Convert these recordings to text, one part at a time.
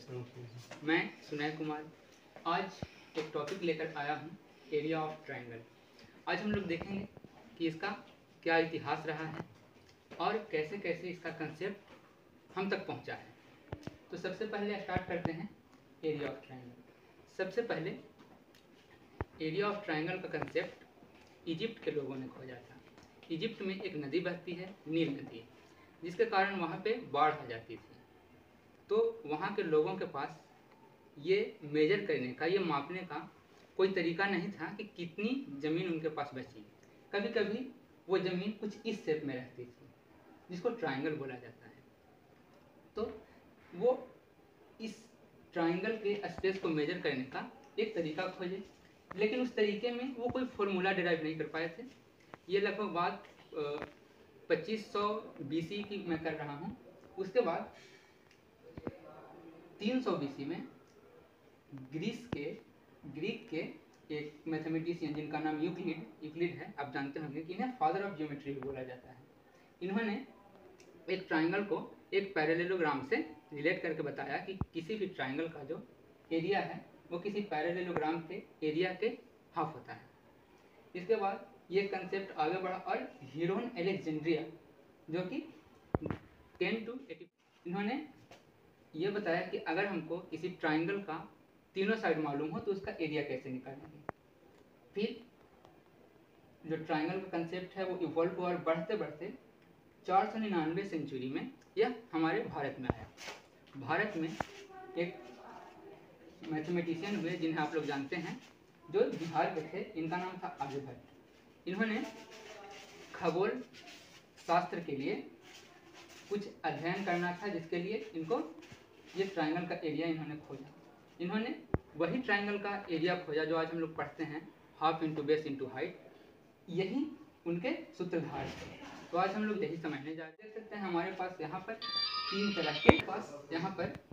मैं सुनय कुमार आज एक टॉपिक लेकर आया हूँ, एरिया ऑफ ट्रायंगल। आज हम लोग देखेंगे कि इसका क्या इतिहास रहा है और कैसे कैसे इसका कंसेप्ट हम तक पहुँचा है। तो सबसे पहले स्टार्ट करते हैं एरिया ऑफ ट्रायंगल। सबसे पहले एरिया ऑफ ट्रायंगल का कंसेप्ट इजिप्ट के लोगों ने खोजा था। इजिप्ट में एक नदी बहती है, नील नदी, जिसके कारण वहाँ पे बाढ़ आ जाती थी। तो वहाँ के लोगों के पास ये मेजर करने का, ये मापने का कोई तरीका नहीं था कि कितनी ज़मीन उनके पास बची। कभी कभी वो ज़मीन कुछ इस शेप में रहती थी, जिसको ट्रायंगल बोला जाता है। तो वो इस ट्रायंगल के स्पेस को मेजर करने का एक तरीका खोजे, लेकिन उस तरीके में वो कोई फॉर्मूला डिराइव नहीं कर पाए थे। ये लगभग बात 2500 BC की मैं कर रहा हूँ। उसके बाद 300 BC में ग्रीक के एक मैथमेटिशियन जिनका नाम यूक्लिड है, आप जानते होंगे कि इन्हें फादर ऑफ ज्योमेट्री भी बोला जाता है। इन्होंने एक ट्रायंगल को एक पैरेललोग्राम से रिलेट करके बताया कि किसी भी ट्रायंगल का जो एरिया है वो किसी पैरेललोग्राम के एरिया के हाफ होता है। इसके बाद ये कंसेप्ट आगे बढ़ा और हीरोन एलेक्जेंड्रिया, जो कि 10 to 80, इन्होंने ये बताया कि अगर हमको किसी ट्रायंगल का तीनों साइड मालूम हो तो उसका एरिया कैसे निकालेंगे। फिर जो ट्रायंगल का कंसेप्ट है वो इवॉल्व हुआ और बढ़ते बढ़ते 499 सेंचुरी में यह हमारे भारत में आया। भारत में एक मैथमेटिशियन हुए जिन्हें आप लोग जानते हैं, जो बिहार के थे। इनका नाम था आर्यभट्ट। इन्होंने खगोल शास्त्र के लिए कुछ अध्ययन करना था, जिसके लिए इनको ये ट्रायंगल का एरिया इन्होंने खोजा। इन्होंने वही ट्रायंगल का एरिया खोजा जो आज हम लोग पढ़ते हैं, half into base into height. यही उनके सूत्रधार थे। तो आज हम लोग यही समझने जा रहे हैं। देख सकते हैं हमारे पास यहाँ पर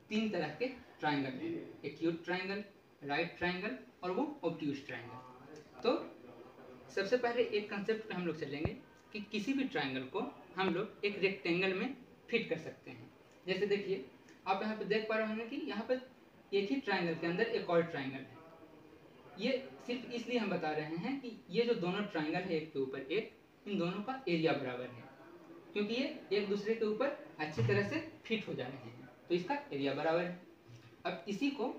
तीन तरह के ट्रायंगल हैं, एक्यूट ट्रायंगल, राइट ट्रायंगल और वो ऑब्ट्यूज ट्रायंगल। तो सबसे पहले एक कंसेप्ट पे हम लोग चलेंगे कि किसी भी ट्रायंगल को हम लोग एक रेक्टेंगल में फिट कर सकते हैं। जैसे देखिए, आप यहाँ पे देख पा रहे होंगे कि यहाँ पर एक ही ट्रायंगल के अंदर एक और ट्रायंगल है। ये सिर्फ इसलिए हम बता रहे हैं कि ये जो दोनों ट्रायंगल है एक के ऊपर एक, इन दोनों का एरिया बराबर है, क्योंकि ये एक दूसरे के ऊपर अच्छी तरह से फिट हो जा रहे हैं, तो इसका एरिया बराबर है। अब इसी को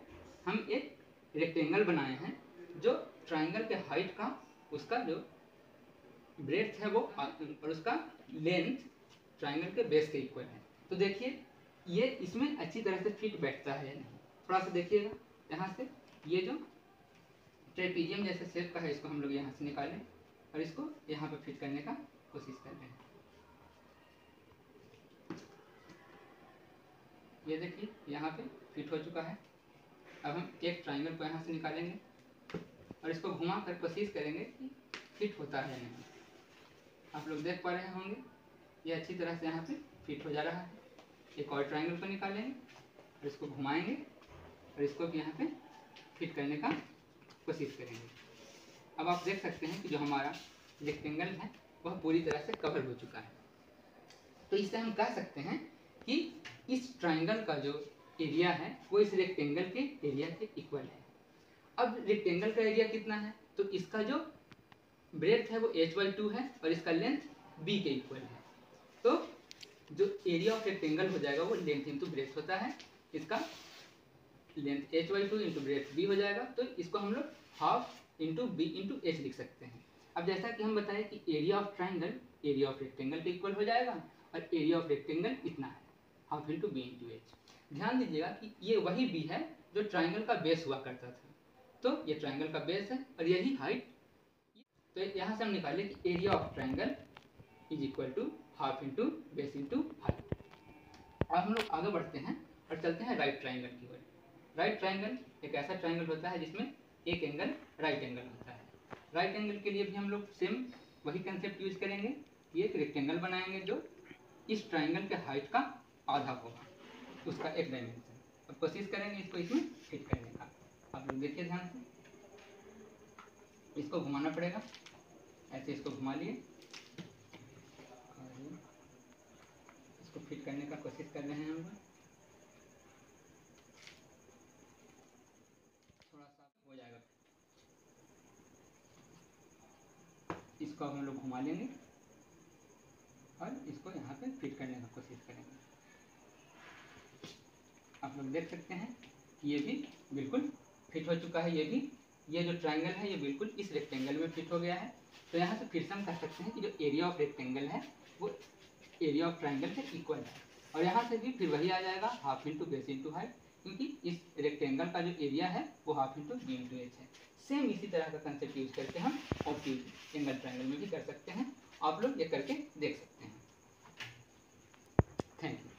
हम एक रेक्टेंगल बनाए हैं जो ट्रायंगल के हाइट का, उसका जो ब्रेड्थ है वो और उसका लेंथ ट्रायंगल के बेस के इक्वल है। तो देखिए ये इसमें अच्छी तरह से फिट बैठता है या नहीं। थोड़ा सा देखिएगा, यहाँ से ये जो ट्रेपीजियम जैसे शेप का है, इसको हम लोग यहाँ से निकालें और इसको यहाँ पे फिट करने का कोशिश कर रहे हैं। ये देखिए यहाँ पे फिट हो चुका है। अब हम एक ट्रायंगल को यहाँ से निकालेंगे और इसको घुमा कर कोशिश करेंगे कि फिट होता है या नहीं। आप लोग देख पा रहे होंगे ये अच्छी तरह से यहाँ पे फिट हो जा रहा है। एक और ट्रायंगल को निकालेंगे और इसको घुमाएंगे और इसको भी यहाँ पे फिट करने का कोशिश करेंगे। अब आप देख सकते हैं कि जो हमारा रेक्टेंगल है वह पूरी तरह से कवर हो चुका है। तो इससे हम कह सकते हैं कि इस ट्रायंगल का जो एरिया है वो इस रेक्टेंगल के एरिया के इक्वल है। अब रेक्टेंगल का एरिया कितना है, तो इसका जो ब्रेड्थ है वो h/2 है और इसका लेंथ b के इक्वल है। तो जो एरिया ऑफ रेक्टेंगल हो जाएगा वो लेंथ इंटू ब्रेड्थ होता है। इसका length h/2 into breadth b हो जाएगा। तो इसको हम लोग half into b into h लिख सकते हैं। अब जैसा कि हम बताएं कि area of triangle area of rectangle के इक्वल हो जाएगा और एरिया ऑफ रेक्टेंगल इतना है, half into b into h। ध्यान दीजिएगा कि ये वही b है जो ट्रायंगल का बेस हुआ करता था। तो ये ट्रायंगल का बेस है और यही हाइट। तो यहाँ से हम निकाले कि area of triangle is equal to half into base into height. अब हम लोग आगे बढ़ते हैं और चलते हैं राइट ट्रायंगल की ओर। राइट ट्रायंगल एक ऐसा ट्रायंगल होता है जिसमें एक एंगल राइट एंगल होता है। राइट एंगल के लिए भी हम लोग सेम वही कंसेप्ट यूज करेंगे। ये एक रेक्टेंगल बनाएंगे जो इस ट्रायंगल के हाइट का आधा होगा, उसका एक डायमेंशन। अब कोशिश करेंगे इसको इसमें फिट करने का। आप लोग देखिए ध्यान से, इसको घुमाना पड़ेगा, ऐसे इसको घुमा लिए और इसको फिट करने का कोशिश कर रहे हैं हम लोग। इसको हम लोग घुमा लेंगे और इसको यहाँ पे फिट करने की कोशिश करेंगे। आप लोग देख सकते हैं कि ये भी बिल्कुल फिट हो चुका है। ये जो ट्रायंगल है ये बिल्कुल इस रेक्टेंगल में फिट हो गया है। तो यहाँ से फिर से हम कह सकते हैं कि जो एरिया ऑफ रेक्टेंगल है वो एरिया ऑफ ट्रायंगल से इक्वल है। और यहाँ से भी फिर वही आ जाएगा half into base into height, क्योंकि इस रेक्टेंगल का जो एरिया है वो half into B into H है। सेम इसी तरह का कंसेप्ट यूज करके हम ऑब्ट्यूज एंगल ट्रायंगल में भी कर सकते हैं। आप लोग ये करके देख सकते हैं। Thank you.